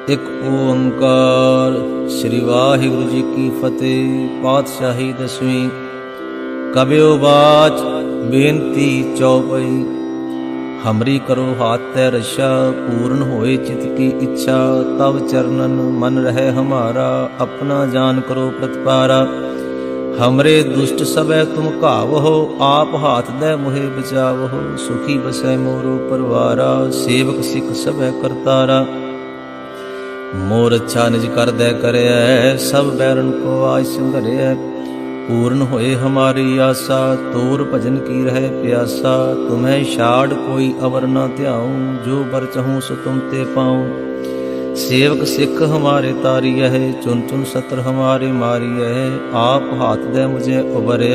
ਇੱਕ ਓੰਕਾਰ। ਸ੍ਰੀ ਵਾਹਿਗੁਰੂ ਜੀ ਕੀ ਫਤਿਹ। ਪਾਤਸ਼ਾਹੀ ਦਸਵੀਂ। ਕਬਿਓ ਬਾਚ ਬੇਨਤੀ ਚੌਪਈ। हमरी करो हाथ तै रक्षा, पूर्ण होए चित की इच्छा। तब चरणन मन रहे हमारा, अपना जान करो प्रतिपारा। हमरे दुष्ट सबे तुम कावहो, आप हाथ दे मुहे बचावहो। सुखी बसै मोरो परवारा, सेवक सिख सबे करतारा। मोर अच्छा निज कर दे करे, सब बैरन को आज संघरे। पूर्ण होए हमारी आशा, तोर भजन की रहे प्यासा। तुम्हें छाड़ कोई अवर न ध्याऊं, जो बर चहूँ सो तुम ते पाऊं। सेवक सिख हमारे तारी है, चुन चुन सत्र हमारे मारी है। आप हाथ दे मुझे उबरे,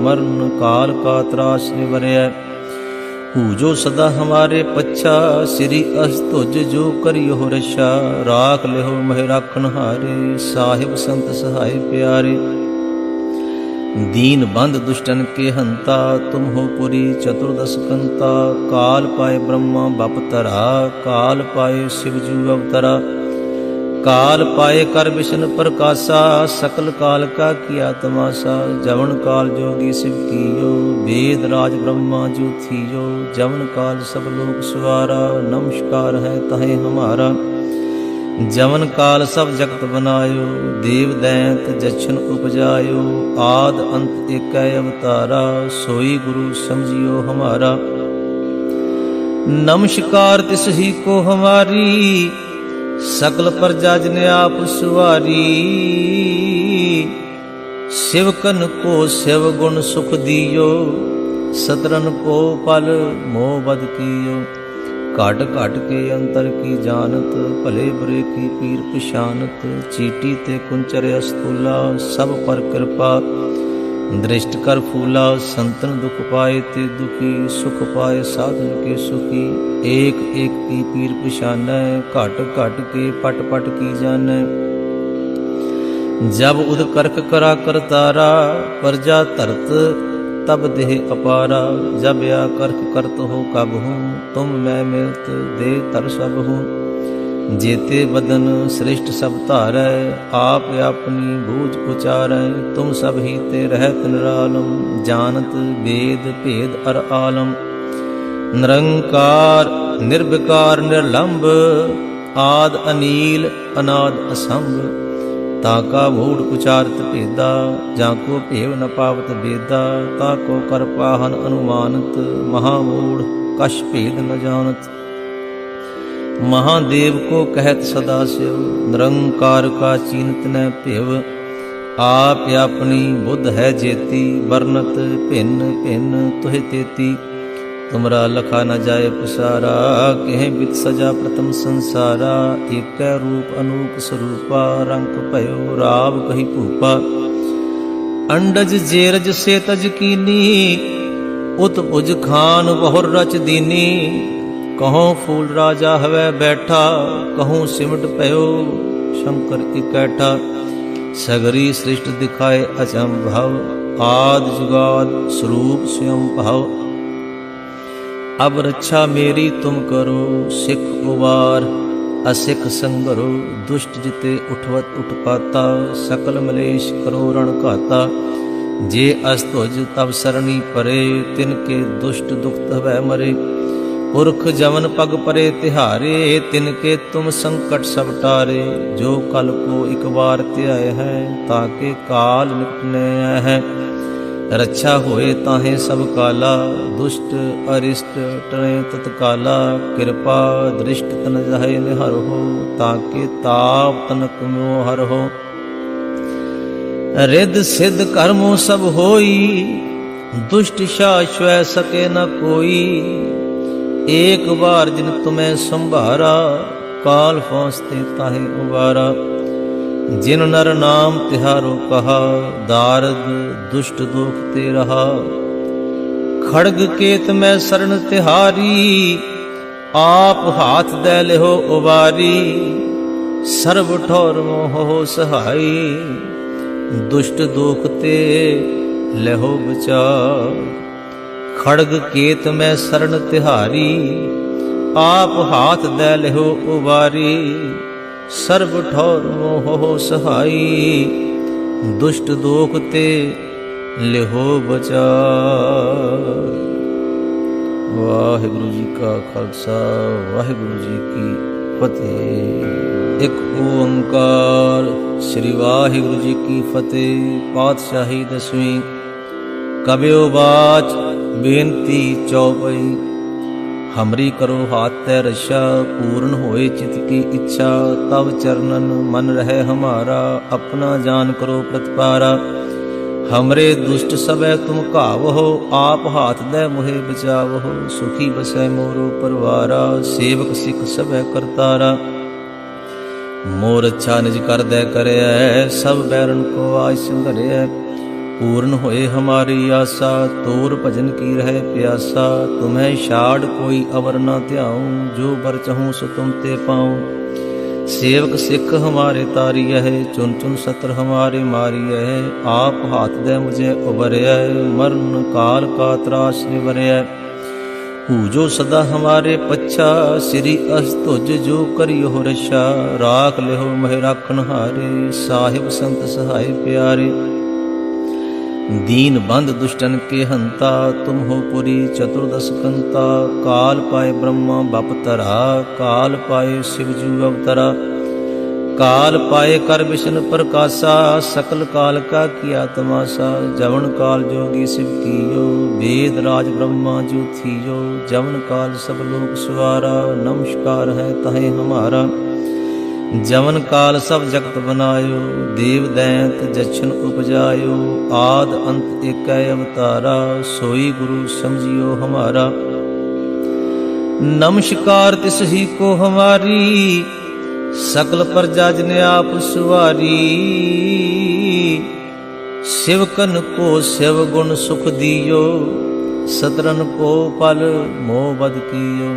मरण काल का त्रास निवरे। पूजो सदा हमारे पच्छा, श्री अस्तुज जो करियो रक्षा। राख लेहो मह राखन हारे, साहिब संत सहाय प्यारे। दीन बंद दुष्टन के हंता, तुम हो पुरी चतुर्दश कंता। काल पाए ब्रह्मा बपतरा, काल पाए शिवजू अवतरा। काल पाए कर विष्णु प्रकाशा, सकल काल का किया तमाशा। जवन काल जोगी शिव कियो, वेद राज ब्रह्मा जो थियो। जवन काल सब लोग सुवारा, नमस्कार है तहे हमारा। जवन काल सब जगत बनायो, देव दैंत जछन उपजायो। आद अंत एक अवतारा, सोई गुरु समझियो हमारा। नमस्कार तिस ही को हमारी, सकल प्रजा जिने आप सुवारी। शिवकन को शिव गुण सुख दियो, सतरन को पल मोह बद कियो। घट घट के अंतर की जानत, भले बुरे की पीर पिशानत। चीटी ते कुंचर अस्तूला, सब पर कृपा दृष्ट कर फूला। संतन दुख पाए ते दुखी, सुख पाए साधन के सुखी। एक एक की पीर पिशानै, घट घट के पट पट की जानै। जब उद करक करा करतारा, प्रजा धरत तब देह अपारा। जब या करक करत हो कब हूँ, तुम मैं मिलत दे तर सब हूँ। जेते बदन श्रेष्ठ सब धारै, आप अपनी बूझ उचारै। तुम सब ही ते रहत निरालम, जानत वेद भेद अर आलम। निरंकार निर्विकार निर्लंब, आद अनील अनाद असंभ। ताका मूढ़ उचारत भेदा, जाको भेव न पावत वेदा। ताको कर पाहन अनुमानत, महामूढ़ कश भेद न जानत। महादेव को कहत सदा शिव, निरंकार का चीनत न भेव। आप अपनी बुद्ध है जेती, वर्णत भिन्न भिन्न तुह तेती। तुमरा लखा न जाए पुसारा, कह बित सजा प्रथम संसारा। एक रूप अनूप स्वरूपा, रंग भयो राव कही भूपा। अंडज जेरज से तज कीनी, उत भुज खान बहुर रच दीनी। कहों फूल राजा हवै बैठा, कहूँ सिमट भयो शंकर इकैठा। सगरी सृष्टि दिखाए अचंभव, आद जुगाद स्वरूप स्वयं भाव। अब रक्षा मेरी तुम करो, सिख उबार असिख संगरो। दुष्ट जिते उठवत उठपाता, सकल मलेश करो रण घाता। जे अस्तुज तब सरणी परे, तिनके दुष्ट दुख हवै मरे। पुरख जवन पग परे तिहारे, तिनके तुम संकट सब टारे। जो कल को एक बार त्याय है, ताके काल निपटने है। रक्षा होए ताहे सब काला, दुष्ट अरिष्ट टरे तत्काला। कृपा दृष्ट तन जाहे निहर हो, ताके ताप तनक मोह हर हो। रिद सिद्ध कर्मों सब होई, दुष्ट शाश्वै सके न कोई। एक बार जिन तुम्हें संभारा, काल फौसते ताहे उबारा। जिन नर नाम तिहारो कहा, दारद दुष्ट दुख ते रहा। खड़ग केत में शरण तिहारी, आप हाथ दे लेहो उबारी। सर्व ठौर मोह हो सहाई, दुष्ट दुख ते लेहो बचाव। खड़ग केत में शरण तिहारी, आप हाथ दे लेहो उबारी। सर्ब ठौर मोहो सहाई, दुष्ट दोख ते लिहो बचाई। वाहिगुरु जी का खालसा, वाहिगुरु जी की फतेह। एक ओंकार श्री वाहिगुरु जी की फतेह। पातशाही दसवीं। कबियो बाच बेनती चौपई, हमरी करो हाथ तै रक्षा, पूर्ण होए चित की इच्छा, तब चरणन मन रहे हमारा, अपना जान करो प्रतिपारा। हमरे दुष्ट सबे तुम कावहो, आप हाथ दे मुहे बचावहो, सुखी बसै मोरो परवारा, सेवक सिख सबे करतारा। मोर अच्छा निज कर दे करय, सब बैरन को आज संघरय, पूर्ण होए हमारी आशा, तोर भजन की रहे प्यासा। तुम्हें छाड़ कोई अवर न ध्याऊं, जो बर चहूँ सो तुम ते पाऊं। सेवक सिख हमारे तारिय है, चुन चुन सत्र हमारे मारिय है, आप हाथ दे मुझे उबरय, मरण काल का त्रास निवरय। पूजो सदा हमारे पच्छा, श्री अस्तुज जो करियो रक्षा, राख लेहो मह राखन हारे, साहिब संत सहाय प्यारे। दीन बंद दुष्टन के हंता, तुम हो पुरी चतुर्दश कंता, काल पाए ब्रह्मा बपतरा, काल पाए शिवजू अवतरा। काल पाए कर विष्णु प्रकाशा, सकल काल का किया तमाशा, जवन काल जोगी शिव कियो, वेद राज ब्रह्मा जो थियो, जवन काल सब लोग सवारा, नमस्कार है तहे हमारा। जवन काल सब जगत बनायो, देव दैंत जछन उपजायो, आद अंत एक अवतारा, सोई गुरु समझियो हमारा। नमस्कार तिस ही को हमारी, सकल प्रजा जिने आप सुवारी। शिवकन को शिव गुण सुख दियो, सतरन को पल मोह बद कियो।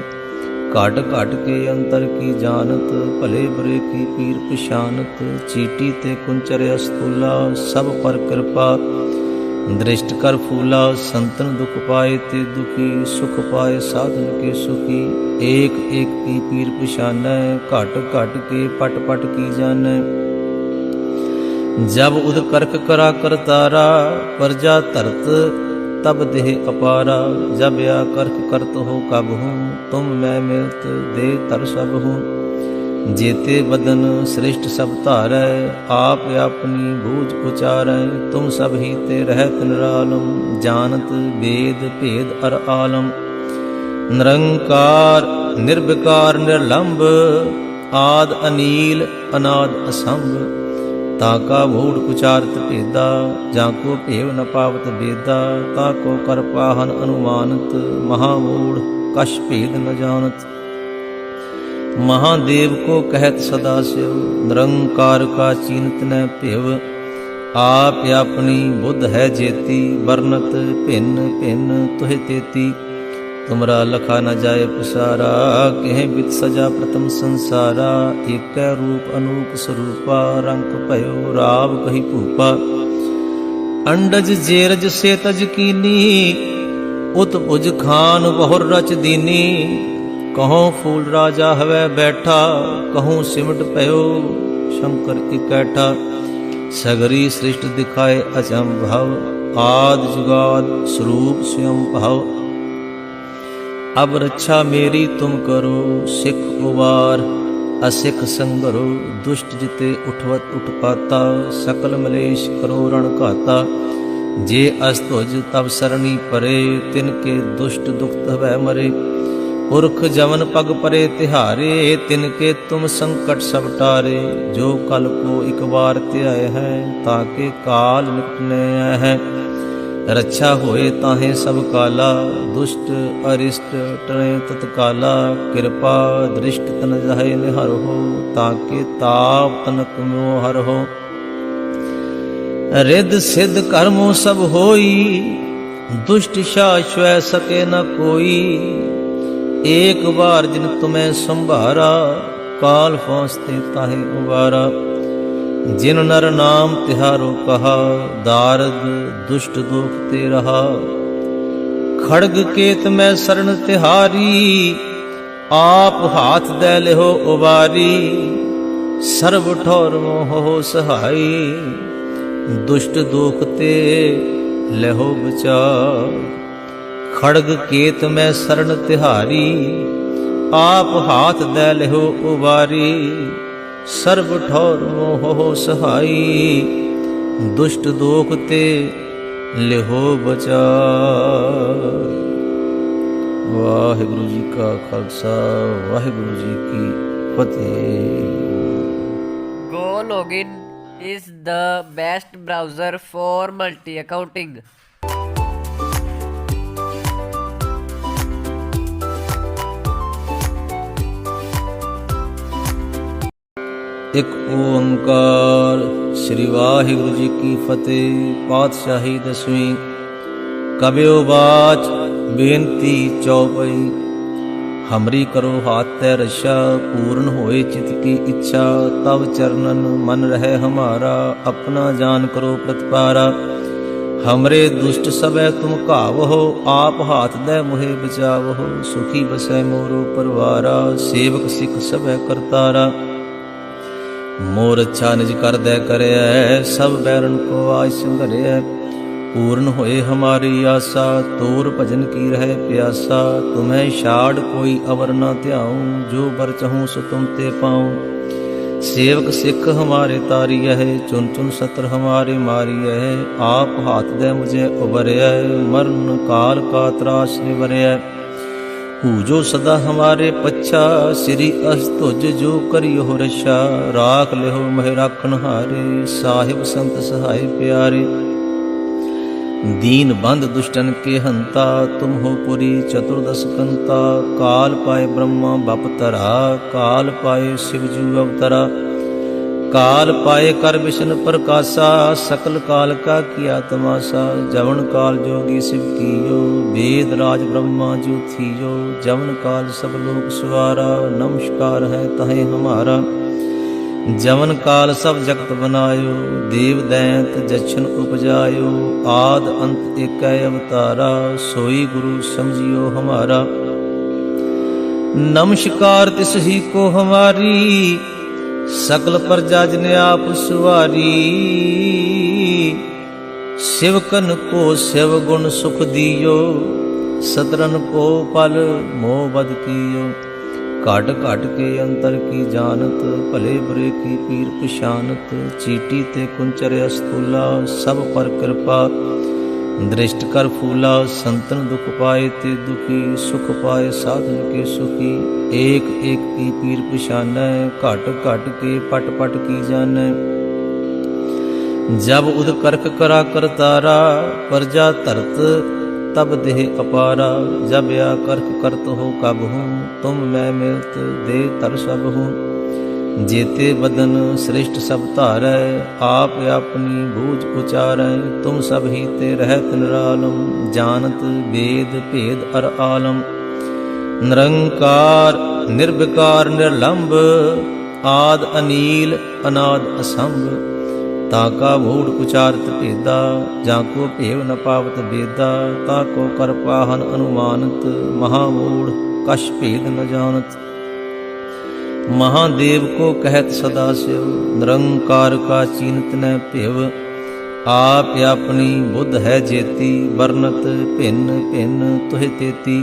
घट घट के अंतर की जानत, भले बुरे की पीर पिशानत। चीटी ते कुंचर अस्तूला, सब पर कृपा दृष्ट कर फूला। संतन दुख पाए ते दुखी, सुख पाए साधन के सुखी। एक एक की पीर पिशानै, घट घट के पट पट की जानै। जब उद करक करा करतारा, प्रजा धरत तब देह अपारा। जब या करक करत हो कब हूँ, तुम मैं मिलत दे तर सब हूँ। जेते बदन श्रेष्ठ सब धारै, आप अपनी बूझ उचारै। तुम सब ही ते रहत निरालम, जानत वेद भेद अर आलम। निरंकार निर्विकार निर्लंब, आद अनील अनाद असंभ। ताका मूढ़ उचारत भेदा, जाको भेव न पावत बेदा। ताको कर पाहन अनुमानत, महामूढ़ कश भेद न जानत। महादेव को कहत सदा शिव, निरंकार का चीनत न भेव। आप अपनी बुद्ध है जेती, वर्णत भिन्न भिन्न तुहे तेती। तुमरा लखा न जाए पसारा, कह बित सजा प्रथम संसारा। एक रूप अनूप स्वरूपा, रंग भयो राव कही भूपा। अंडज जेरज से तज कीनी, उत्भुज खान बहुर रच दीनी। कहूँ फूल राजा हवै बैठा, कहूँ सिमट भयो शंकर इकैठा। सगरी सृष्ट दिखाए अचंभव, आद जुगाद स्वरूप स्वयं भाव। अब रक्षा मेरी तुम करो, सिख उबार असिख संगरो। दुष्ट जिते उठवत उठपाता, सकल मलेश करो रण घाता। जे अस्तुज तब सरणी परे, तिनके दुष्ट दुख तवै मरे। पुरख जवन पग परे तिहारे, तिनके तुम संकट सब टारे। जो कल को एक बार त्याए हैं, ताके काल निपटने आए हैं। रक्षा होए ताहे सब काला, दुष्ट अरिष्ट टरे तत्काला। कृपा दृष्ट तन जाहे निहर हो, ताके ताप तनक मोहर हो। रिद सिद्ध कर्मों सब होई, दुष्ट शाश्वय सके न कोई। एक बार जिन तुम्हें संभारा, काल पहुँचते ताहे उबारा। जिन नर नाम तिहारो कहा, दारद दुष्ट दुख ते रहा। खड़ग केत में शरण तिहारी, आप हाथ दे लेहो उबारी। ਸਰਬ ਠੌਰ ਮੋਹ ਸਹਾਈ, ਦੁਸ਼ਟ ਦੋਖ ਤੇ ਲਹੋ ਬਚਾਓ। ਖੜਗ ਕੇਤ ਮੈਂ ਸਰਣ ਤਿਹਾਰੀ, ਆਪ ਹਾਥ ਦੈ ਲਿਹੋ ਉਬਾਰੀ। ਸਰਬ ਠੌਰ ਮੋਹ ਸਹਾਈ, ਦੁਸ਼ਟ ਦੋਖ ਤੇ ਲਿਹੋ ਬਚਾਓ। ਵਾਹਿਗੁਰੂ ਜੀ ਕਾ ਖਾਲਸਾ, ਵਾਹਿਗੁਰੂ ਜੀ ਕੀ ਫਤਿਹ। Go Login is the best browser for multi-accounting. ਇੱਕ ਓੰਕਾਰ ਸ੍ਰੀ ਵਾਹਿਗੁਰੂ ਜੀ ਕੀ ਫਤਿਹ। ਪਾਤਸ਼ਾਹੀ ਦਸਵੀਂ। ਕਬਿਓ ਬਾਚ ਬੇਨਤੀ ਚੌਪਈ। ਹਮਰੀ ਕਰੋ ਹਾਥ ਤੈ ਰਛਾ, ਪੂਰਨ ਹੋਏ ਚਿਤ ਕੀ ਇੱਛਾ। ਤਵ ਚਰਨਨ ਮਨ ਰਹਿ ਹਮਾਰਾ, ਆਪਣਾ ਜਾਨ ਕਰੋ ਪ੍ਰਤਪਾਰਾ। ਹਮਰੇ ਦੁਸ਼ਟ ਸਭੈ ਤੁਮ ਘਾਵਹੁ, ਆਪ ਹਾਥ ਦੈ ਮੁਹਿ ਬਚਾਵਹੁ। ਸੁਖੀ ਬਸੈ ਮੋਰੋ ਪਰਵਾਰਾ, ਸੇਵਕ ਸਿੱਖ ਸਭੈ ਕਰਤਾਰਾ। ਮੋਰ ਅੱਛਾ ਨਿਜ ਕਰਦੈ ਕਰਿਐ, ਸਭ ਬੈਰਨ ਕੋ ਆਜ ਸੰਘਰਿਐ। पूर्ण होए हमारी आशा, तोर भजन की रह प्यासा। तुम्हें छाड़ कोई अवर न ध्याऊं, जो बर चाहूं सो तुम ते पाऊं। सेवक सिख हमारे तारिय है, चुन चुन सत्र हमारे मारिय है। आप हाथ दे मुझे उबरय, मरण काल का त्रास निवरय। जो सदा हमारे पच्छा, श्री अस्तुज जो करियो रक्षा। राख लेहो मह राखन हारे, साहिब संत सहाय प्यारे। दीन बंद दुष्टन के हंता, तुम हो पुरी चतुर्दश कंता। काल पाए ब्रह्मा बप तरा, काल पाए शिवजू अवतरा। काल पाए कर विष्णु प्रकाशा, सकल काल का किया तमाशा। जवन काल जोगी शिव कियो, वेद राज ब्रह्मा जो थियो। जवन काल सब लोक सवारा, नमस्कार है तहे हमारा। जवन काल सब जगत बनायो, देव दैंत जछन उपजायो। आद अंत एक अवतारा, सोई गुरु समझियो हमारा। नमस्कार तिस ही को हमारी, सकल प्रजा जिन आप सुवारी। शिवकन को शिव गुण सुख दियो, सतरन को पल मोह बद कियो। घट घट के अंतर की जानत, भले बुरे की पीर पिशानत। चीटी ते कुंचर अस्तूला, सब पर कृपा दृष्ट कर फूला। संतन दुख पाए ते दुखी, सुख पाए साधन के सुखी। एक एक की पीर पिशानै, घट घट के पट पट की जानै। जब उद करक करा करतारा, प्रजा धरत तब देह अपारा। जब या करक करत हो कब हूँ, तुम मैं मिलत दे तर सब हूँ। जेते बदन श्रेष्ठ सब धारै, आप अपनी बूझ उचारै। तुम सब ही ते रहत निरालम, जानत वेद भेद अर आलम। निरंकार निर्विकार निर्लंब, आद अनील अनाद असंभ। ताका मूढ़ उचारत भेदा, जाको भेव न पावत बेदा। ताको कर पाहन अनुमानत, महामूढ़ कश भेद न जानत। महादेव को कहत सदा शिव, निरंकार का चीनत न भेव। आप अपनी बुद्ध है जेती, वर्णत भिन्न भिन्न तुहि तेती।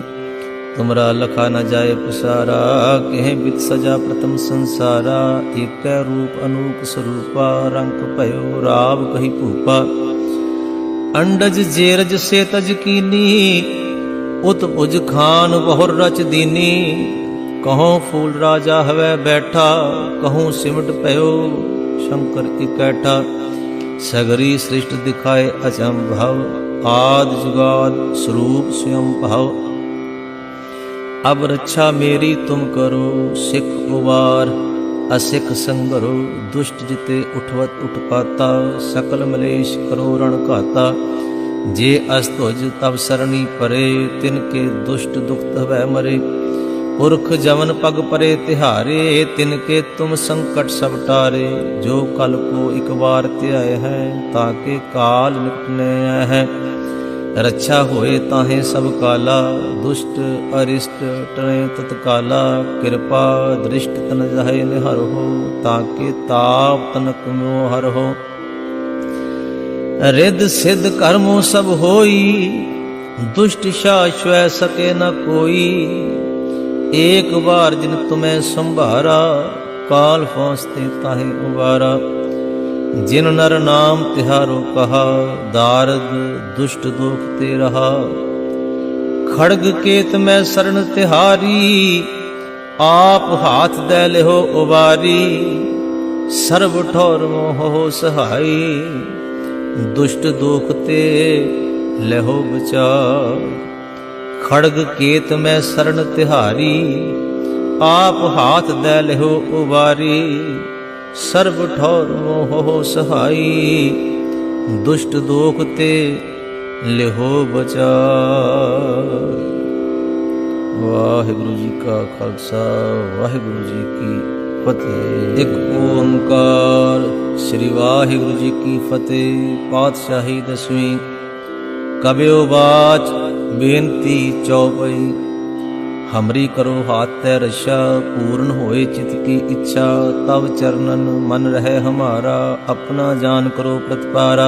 तुमरा लखा न जाए पुसारा, कह बित सजा प्रथम संसारा। एक रूप अनूप स्वरूपा, रंग भयो राव कही भूपा। अंडज जेरज से तज कीनी, उत भुज खान बहुर रच दीनी। कहों फूल राजा हवै बैठा, कहूँ सिमट भयो शंकर इकैठा। सगरी सृष्ट दिखाए अचंभव, आद जुगाद स्वरूप स्वयं भाव। अब रक्षा मेरी तुम करो, सिख उबार असिख संगरो। दुष्ट जिते उठवत उठपाता, सकल मलेश करो रण घाता। जे अस्तुज तब सरणी परे, तिनके दुष्ट दुख तवै मरे। पुरख जवन पग परे तिहारे, तिनके तुम संकट सब टारे। जो कल को एक बार त्याय है, ताके काल निकट न है। रक्षा होए ताहे सब काला, दुष्ट अरिष्ट टरे तत्काला। कृपा दृष्ट तन जाहे निहर हो, ताके ताप तनक मोह हर हो। रिद सिद्ध कर्मो सब होई, दुष्ट शाश्वय सके न कोई। एक बार जिन तुम्हें संभारा, काल फौसते ताहे उबारा। जिन नर नाम तिहारो कहा, दारद दुष्ट दोख ते रहा। खड़ग केत में शरण तिहारी, आप हाथ दे लेहो उबारी। सर्व ठौर मोह हो सहाई, दुष्ट दोख ते लेहो बचार। खड़ग केत में शरण तिहारी, आप हाथ दे लेहो उबारी। सर्व ठौर मोह हो सहाई, दुष्ट दोख ते लेहो बचार। वाहिगुरु जी का खालसा, वाहिगुरु जी की फतेह। एक ओंकार श्री वाहिगुरु जी की फतेह। पातशाही दसवीं। कबियो बाच बेनती चौपई। हमरी करो हाथ तै रक्षा, पूर्ण होए चित की इच्छा। तब चरणन मन रहे हमारा, अपना जान करो प्रतिपारा।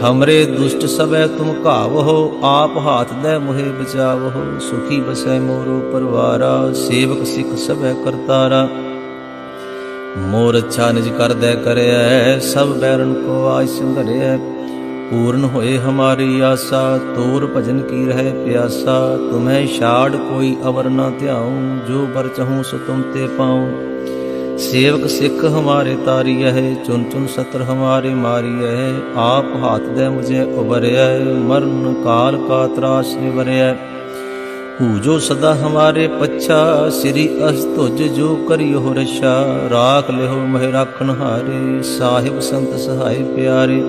हमरे दुष्ट सबे तुम कावहो, आप हाथ दे मुहे बचावहो। सुखी बसै मोरो परवारा, सेवक सिख सबे करतारा। मोर अच्छा निज कर दे करे, सब बैरन को आज संघरे। पूर्ण होए हमारी आशा, तोर भजन की रहे प्यासा। तुम्हें छाड़ कोई अवर न ध्याऊं, जो बर चहूं सो तुम ते पाऊं। सेवक सिख हमारे तारी है, चुन चुन सत्र हमारे मारी है। आप हाथ दे मुझे उबरया, मरण काल का त्रास निवरया। पूजो सदा हमारे पच्छा, श्री अस्तुज जो करियो रक्षा। राख लेहो मह राखन हारे, साहिब संत सहाय प्यारे।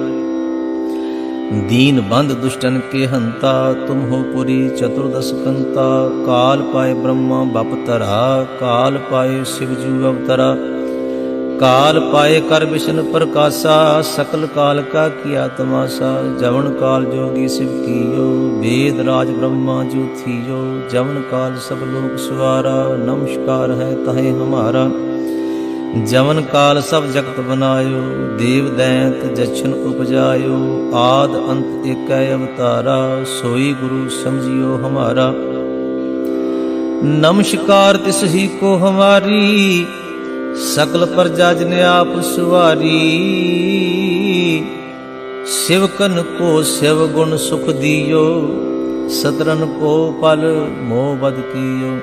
दीन बंद दुष्टन के हंता, तुम हो पुरी चतुर्दश कंता। काल पाए ब्रह्मा बपतरा, काल पाए शिवजू अवतरा। काल पाए कर विष्णु प्रकाशा, सकल काल का किया तमाशा। जवन काल जोगी शिव कियो, वेद राज ब्रह्मा जो थियो। जवन काल सब लोग सुवारा, नमस्कार है तहे हमारा। जवन काल सब जगत बनायो, देव दैंत जछन उपजायो। आद अंत एक अवतारा, सोई गुरु समझियो हमारा। नमस्कार तिस ही को हमारी, सकल प्रजा जिने आप सुवारी। शिवकन को शिव गुण सुख दियो, सतरन को पल मोह बद कियो।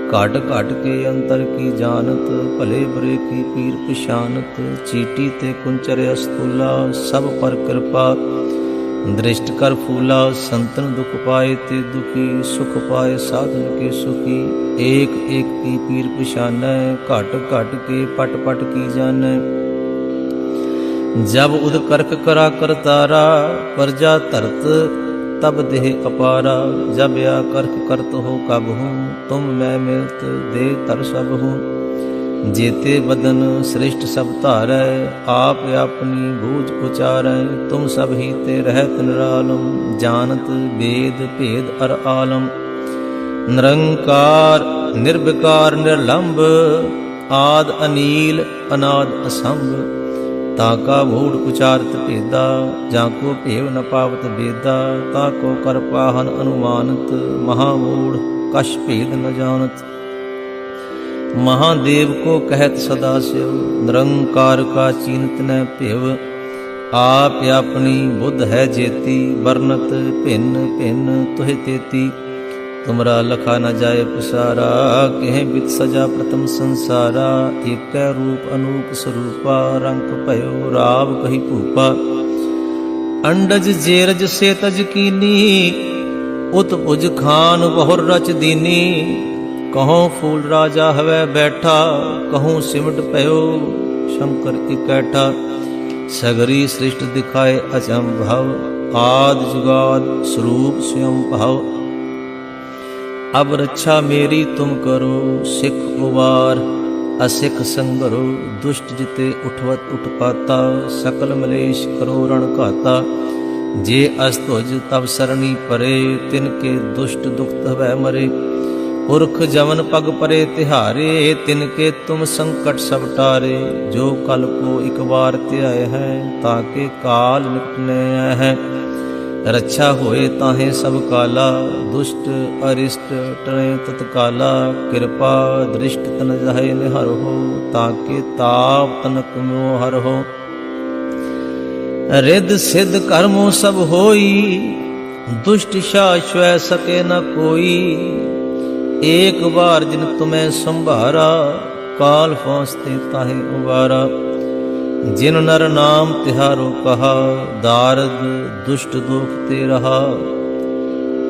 काट काट के अंतर की जानत, भले बुरे की पीर पिशानत। चीटी ते कुंचर अस्तूला, सब पर कृपा दृष्ट कर फूला। संतन दुख पाए ते दुखी, सुख पाए साधन के सुखी। एक एक की पीर पिशानै, काट काट के पट पट की जानै। जब उद करक करा करतारा, प्रजा तरत तब देह अपारा। जब या करक करत हो कब हूँ, तुम मैं मिलत दे तर सब हूँ। जेते बदन श्रेष्ठ सब धारै, आप अपनी बूझ उचारै। तुम सब ही ते रहत निरालम, जानत वेद भेद अर आलम। निरंकार निर्विकार निर्लंब, आद अनील अनाद असंभ। ताका मूढ़ उचारत भेदा, जाको भेव न पावत वेदा। ताको कर पाहन अनुमानत, महामूढ़ कश भेद न जानत। महादेव को कहत सदा शिव, निरंकार का चीनत न भेव। आप अपनी बुद्ध है जेती, बरनत भिन्न भिन्न तुहे तेती। तुमरा लखा न जाए पसारा, कह बित सजा प्रथम संसारा। एक रूप अनूप स्वरूपा, रंग भयो राव कही भूपा। अंडज जेरज से तज कीनी, उत भुज खान बहुर रच दीनी। कहों फूल राजा हवै बैठा, कहूँ सिमट पयो शंकर इकैठा। सगरी सृष्टि दिखाए अचंभव, आद जुगाद स्वरूप स्वयं भाव। अब रक्षा मेरी तुम करो, सिख उबार असिख संगरो। दुष्ट जिते उठवत उठपाता, सकल मलेश करो रण घाता। जे अस्तुज तब सरणी परे, तिनके दुष्ट दुखत भय मरे। पुरख जमन पग परे तिहारे, तिनके तुम संकट सब टारे। जो कल को एक बार त्याय है, ताके काल निपटने है। रक्षा होए ताहे सब काला, दुष्ट अरिष्ट टरे तत्काला। कृपा दृष्ट तन जाहे निहर हो, ताके ताप तनक मोहर हो। रिद सिद्ध कर्मों सब होई, दुष्ट शाश्वय सके न कोई। एक बार जिन तुम्हें संभारा, काल पहुँचते ताहे उबारा। जिन नर नाम तिहारो कहा, दारद दुष्ट दुख ते रहा।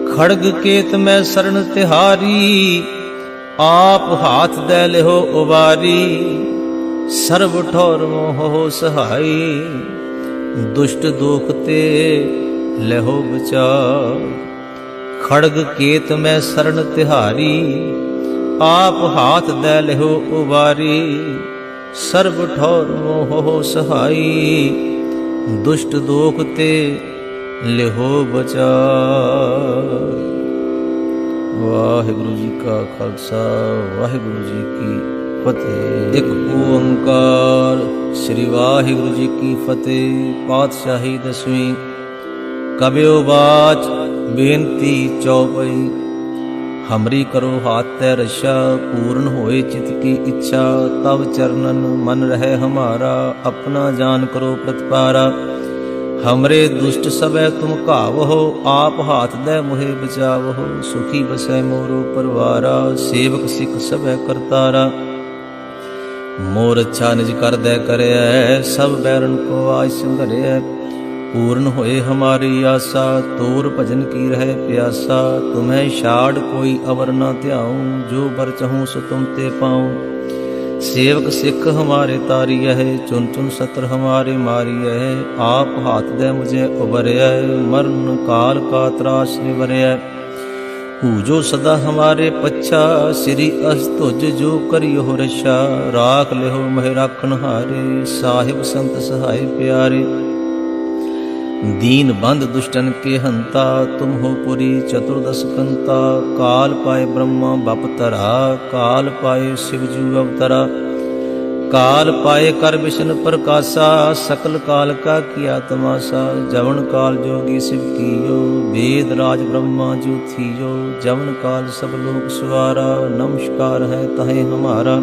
खड़ग केत में शरण तिहारी, आप हाथ दे लेहो उबारी। सर्व ठौर मोह हो सहाई, दुष्ट दुख ते लेहो बचाव। खड़ग केत में शरण तिहारी, आप हाथ दे लेहो उबारी। सर्व ठौर मोह सहाई, दुष्ट दोख ते लेहो बचाव। वाहिगुरु जी का खालसा, वाहिगुरु जी की फतेह। एक ओंकार श्री वाहिगुरु जी की फतेह। पातशाही दसवीं। कबियो बाच बेनती चौपई। हमरी करो हाथ तै रक्षा, पूर्ण होए चित की इच्छा। तब चरणन मन रहे हमारा, अपना जान करो प्रतिपारा। हमरे दुष्ट सबे तुम कावहो, आप हाथ दे मुहे बचावहो। सुखी बसै मोरो परवारा, सेवक सिख सबे करतारा। मोर अच्छा निज कर दे करे, सब बैरन को आज संघरे। पूर्ण होए हमारी आशा, तोर भजन की रहे प्यासा। तुम्हें छाड़ कोई अवर न ध्याऊं, जो बर चहूँ सो तुम ते पाऊं। सेवक सिख हमारे तारिय है, चुन चुन सत्र हमारे मारिय है। आप हाथ दे मुझे उबरय, मरण काल का त्रास निवरय। पूजो सदा हमारे पच्छा, श्री अस्तुज जो करियो रक्षा। राख लेहो मह राखन हारे, साहिब संत सहाय प्यारे। दीन बंद दुष्टन के हंता, तुम हो पुरी चतुर्दश कंता। काल पाए ब्रह्मा बपतरा, काल पाए शिवजू अवतरा। काल पाए कर विष्णु प्रकाशा, सकल काल का किया तमाशा। जवन काल जोगी शिव कियो, वेद राज ब्रह्मा जो थियो। जवन काल सब लोक सवारा, नमस्कार है तहे हमारा।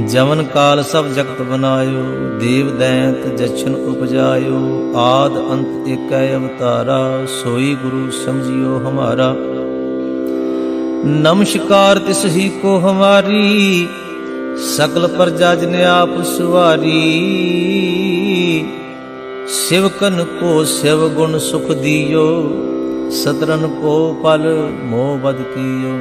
जवन काल सब जगत बनायो, देव दैंत जछन उपजायो। आद अंत एक अवतारा, सोई गुरु समझियो हमारा। नमस्कार तिस ही को हमारी, सकल प्रजा जिने आप सुवारी। शिवकन को शिव गुण सुख दियो, सतरन को पल मोह बद कियो।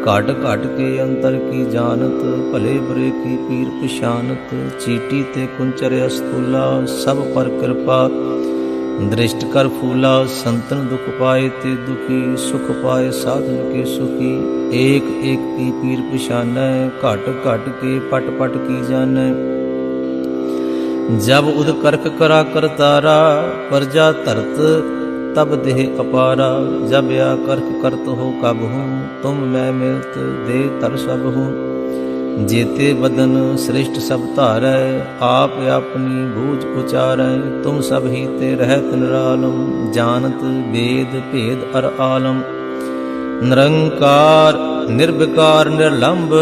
घट घट के अंतर की जानत, भले बुरे की पीर पिशानत। चीटी ते कुंचर अस्तूला, सब पर कृपा दृष्ट कर फूला। संतन दुख पाए ते दुखी, सुख पाए साधन के सुखी। एक एक की पीर पिशानै, घट घट के पट पट की जानै। जब उद करक करा करतारा, प्रजा धरत तब देह अपारा। जब या करक करत हो कब हूँ, तुम मैं मिलत दे तर सब हूँ। जेते बदन श्रेष्ठ सब धारै, आप अपनी बूझ उचारै। तुम सब ही ते रहत निरालम, जानत वेद भेद अर आलम। निरंकार निर्विकार निर्लंब,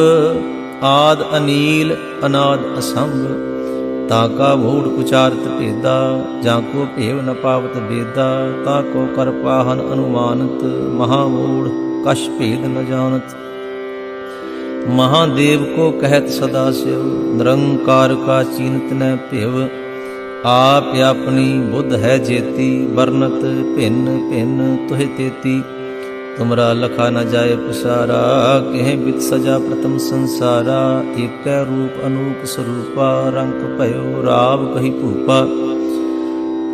आद अनील अनाद असंभ। ताका मूढ़ उचारत भेदा, जाको भेव न पावत बेदा। ताको कर पाहन अनुमानत, महामूढ़ कश भेद न जानत। महादेव को कहत सदा शिव, निरंकार का चीनत न भेव। आप अपनी बुद्ध है जेती, वर्णत भिन्न भिन्न तुहे तेती। तुमरा लखा न जाए पसारा, कह बित सजा प्रथम संसारा। एक रूप अनूप स्वरूपा, रंग भयो राव कही भूपा।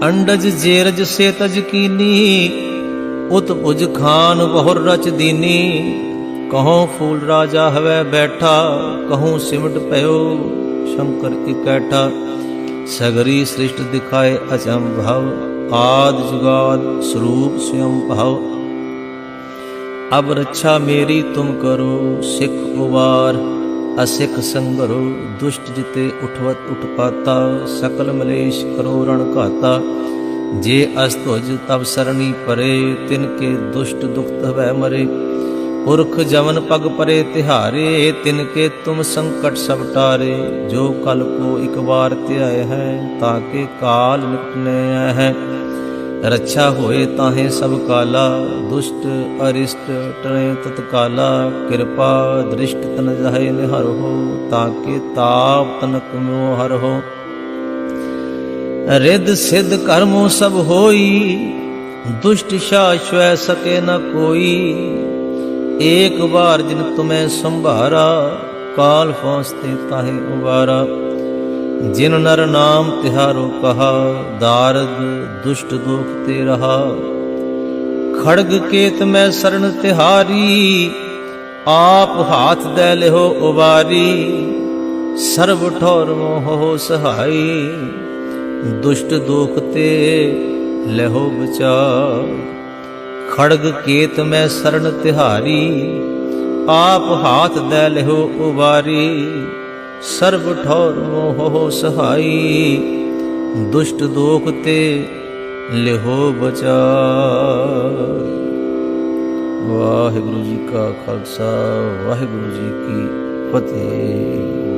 अंडज जेरज से तज कीनी, उत भुज खान बहुर रच दीनी। कहूँ फूल राजा हवै बैठा, कहूँ सिमट भयो शंकर इकैठा। सगरी सृष्टि दिखाए अचंभव, आद जुगाद स्वरूप स्वयं भाव। अब रक्षा मेरी तुम करो, सिख उबार असिख संगरो। दुष्ट जिते उठवत उठपाता, सकल मलेश करो रण घाता। जे अस्तुज तब सरणी परे, तिनके दुष्ट दुख भय मरे। पुरख जमन पग परे तिहारे, तिनके तुम संकट सब टारे। जो कल को एक बार त्याय है, ताके काल निपटने है। रक्षा होए ताहे सब काला, दुष्ट अरिष्ट टरे तत्काला। कृपा दृष्ट तन जाहे निहर हो, ताके ताप तनक मोहर हो। रिद सिद्ध कर्मों सब होई, दुष्ट शाश्वय सके न कोई। एक बार जिन तुम्हें संभारा, काल पहुँचते ताहे उबारा। जिन नर नाम तिहारो कहा, दारद दुष्ट दुख ते रहा। खड़ग केत में शरण तिहारी, आप हाथ दे लेहो उबारी। सर्व ठौर मोह सहाई, दुष्ट दुख ते लेहो बचार। खड़ग केत में शरण तिहारी, आप हाथ दे लेहो उबारी। सर्व ठौर मोह सहाई, दुष्ट दोख ते लिहो बचार। वाहिगुरु जी का खालसा, वाहिगुरु जी की फतेह।